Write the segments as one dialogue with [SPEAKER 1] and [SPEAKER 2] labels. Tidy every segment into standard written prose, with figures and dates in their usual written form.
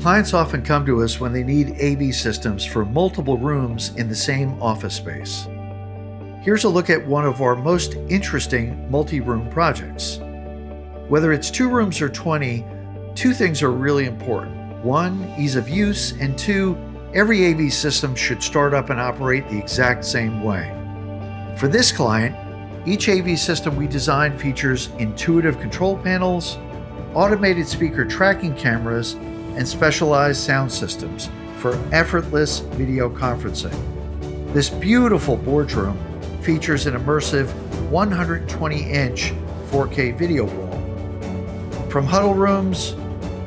[SPEAKER 1] Clients often come to us when they need AV systems for multiple rooms in the same office space. Here's a look at one of our most interesting multi-room projects. Whether it's 2 rooms or 20, 2 things are really important. 1, ease of use, and 2, every AV system should start up and operate the exact same way. For this client, each AV system we designed features intuitive control panels, automated speaker tracking cameras, and specialized sound systems for effortless video conferencing. This beautiful boardroom features an immersive 120-inch 4K video wall. From huddle rooms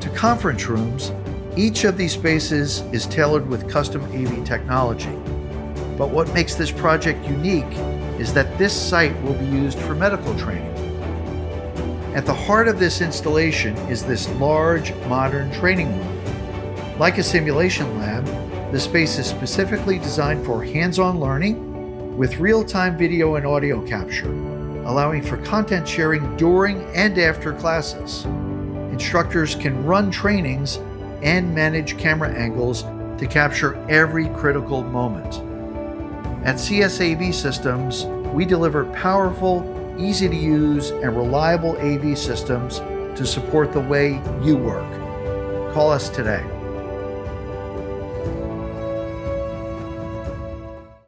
[SPEAKER 1] to conference rooms, each of these spaces is tailored with custom AV technology. But what makes this project unique is that this site will be used for medical training. At the heart of this installation is this large, modern training room. Like a simulation lab, the space is specifically designed for hands-on learning with real-time video and audio capture, allowing for content sharing during and after classes. Instructors can run trainings and manage camera angles to capture every critical moment. At CSAV Systems, we deliver powerful, easy to use, and reliable AV systems to support the way you work. Call us today.